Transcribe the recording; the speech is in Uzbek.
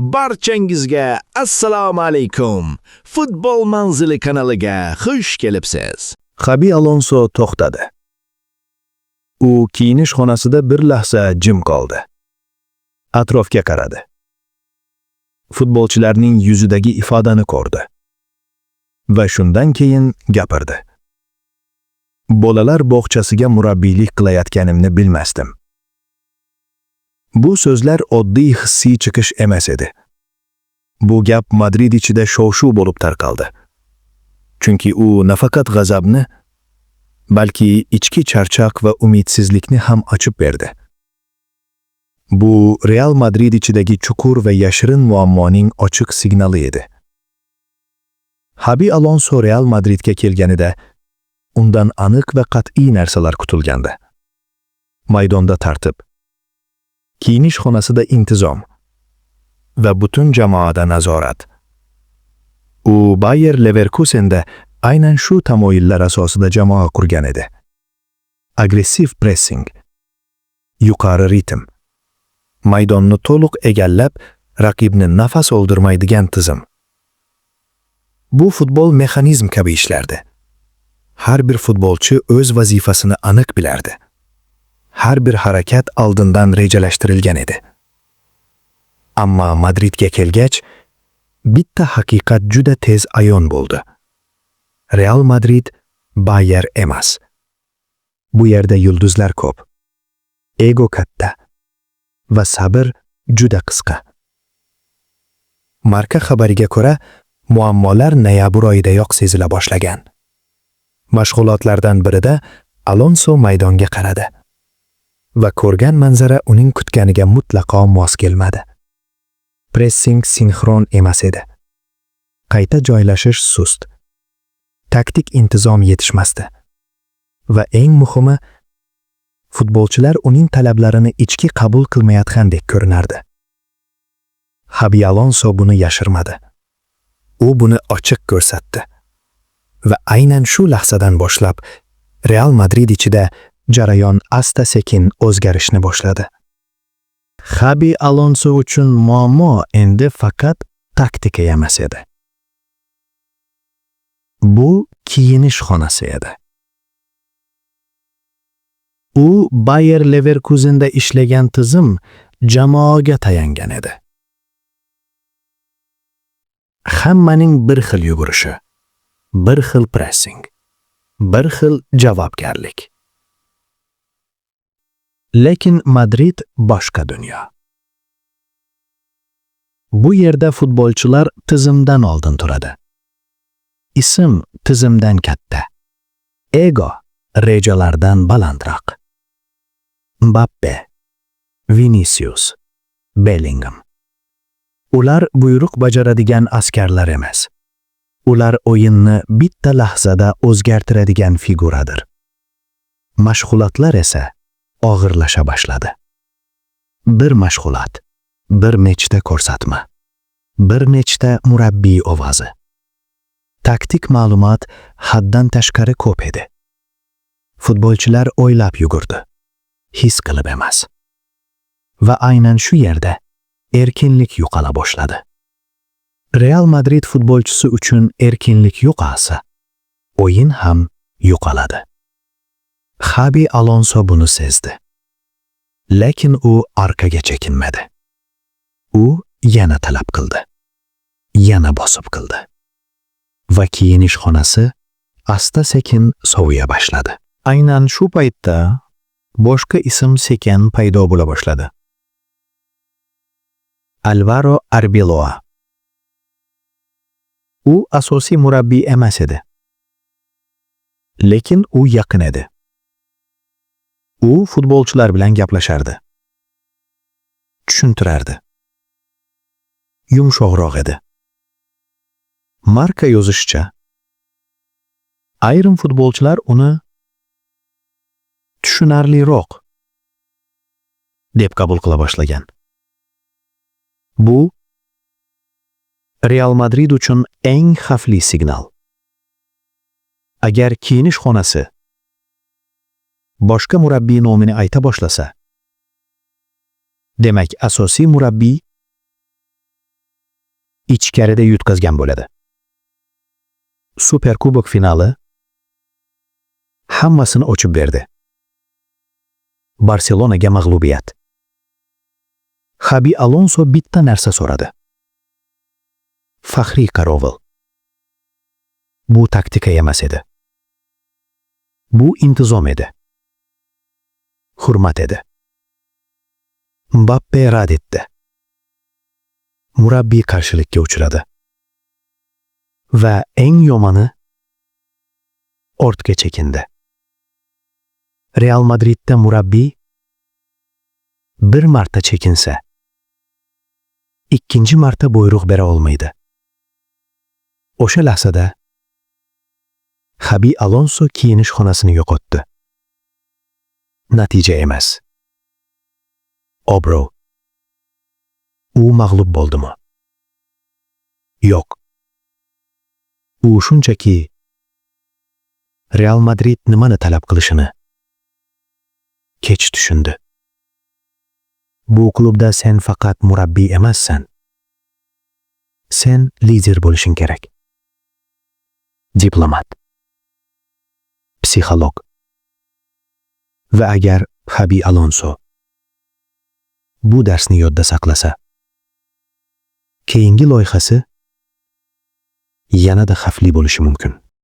Barchangizga assalomu alaykum. Futbol manzili kanaliga xush kelibsiz. Xabi Alonso to'xtadi. U kiyinish xonasida bir lahza jim qoldi. Atrofga qaradi. Futbolchilarning yuzidagi ifodani ko'rdi. Va shundan keyin gapirdi. Bolalar bog'chasiga murabbiylik qilayotganimni bilmasdim. Bu so'zlar oddiy hissiy chiqish emas edi. Bu gap Madrid ichida shov-shuv bo'lib tarqaldi. Chunki u nafaqat g'azabni, balki ichki charchoq va umidsizlikni ham ochib berdi. Bu Real Madrid ichidagi chuqur va yashirin muammoning ochiq signali edi. Xabi Alonso Real Madridga kelganida undan aniq va qat'iy narsalar kutilgandi. Maydonda tartib, kiyinish xonasida intizom va butun jamoada nazorat. U Bayer Leverkusenda aynan shu tamoyillar asosida jamoa qurgan edi. Agressiv pressing, yuqori ritm, maydonni to'liq egallab, raqibni nafas oldirmaydigan tizim. Bu futbol mexanizm kabi ishlardi. Har bir futbolchi o'z vazifasini aniq bilardi. Har bir harakat oldindan rejalashtirilgan edi. Ammo Madridga kelgach, bitta haqiqat juda tez ayon bo'ldi. Real Madrid Bayer emas. Bu yerda yulduzlar ko'p, ego katta va sabr juda qisqa. Marka xabariga ko'ra, muammolar noyabr oyidayoq sezila boshlagan. Mashg'ulotlardan birida Alonso maydonga qaradi va ko'rgan manzara uning kutganiga mutlaqo mos kelmadi. Pressing sinxron emas edi. Qayta joylashish sust. Taktik intizom yetishmasdi. Va eng muhimi, futbolchilar uning talablarini ichki qabul qilmayotgandek ko'rinardi. Xabi Alonso buni yashirmadi. U buni ochiq ko'rsatdi. Va aynan shu lahzadan boshlab Real Madrid ichida jarayon asta-sekin o'zgarishni boshladi. Xabi Alonso uchun muammo endi faqat taktika emas edi. Bu kiyinish xonasi edi. U Bayer Leverkusenda ishlagan tizim jamoaga tayangan edi. Hammaning bir xil yugurishi, bir xil pressing, bir xil javobgarlik. Lekin Madrid boshqa dunyo. Bu yerda futbolchilar tizimdan oldin turadi. Ism tizimdan katta. Ego rejalardan balandroq. Mbappe, Vinicius, Bellingham. Ular buyruq bajaradigan askarlar emas. Ular o'yinni bitta lahzada o'zgartiradigan figuradir. Mashg'ulotlar esa og'irlasha boshladi. Bir mashg'ulot, bir nechta ko'rsatma, bir nechta murabbiy ovozi. Taktik ma'lumot haddan tashqari ko'p edi. Futbolchilar o'ylab yugurdi, his qilib emas. Va aynan shu yerda erkinlik yo'qola boshladi. Real Madrid futbolchisi uchun erkinlik yo'qolsa, o'yin ham yo'qoladi. Xabi Alonso buni sezdi. Lekin u orqaga chekinmadi. U yana talab qildi. Yana bosib qildi. Va kiyinish xonasi asta-sekin soviya boshladi. Aynan shu paytda boshqa ism sekin paydo bo'la boshladi. Alvaro Arbeloa. U asosiy murabbiy emas edi. Lekin u yaqin edi. U futbolchilar bilan gaplashardi. Tushuntirardi. Yumshoqroq edi. Marka yozishicha, ayrim futbolchilar uni tushunarliroq deb qabul qila boshlagan. Bu Real Madrid uchun eng xavfli signal. Agar kiyinish xonasi boshqa murabbiy nomini ayta boshlasa, demak asosiy murabbiy ichkarida yutqazgan bo'ladi. Superkubok finali hammasini ochib berdi. Barselonaga mag'lubiyat. Xabi Alonso bitta narsa so'radi. Faxriy qarovul. Bu taktika emas edi. Bu intizom edi. Hurmat edi. Mbappe rad etdi. Murabbiy qarshilikka uchradi. Va eng yomoni ortga chekindi. Real Madridda murabbiy bir marta chekinsa, ikkinchi marta buyruq bera olmaydi. O'sha lahzada Xabi Alonso kiyinish xonasini yo'qotdi. Natija emas. Obro'. U mag'lub bo'ldimi? Yo'q. U shunchaki Real Madrid nimani talab qilishini kech tushundi. Bu klubda sen faqat murabbiy emassan. Sen lider bo'lishing kerak. Diplomat. Psixolog. Va agar Xabi Alonso bu darsni yodda saqlasa, keyingi loyihasi yanada xavfli bo'lishi mumkin.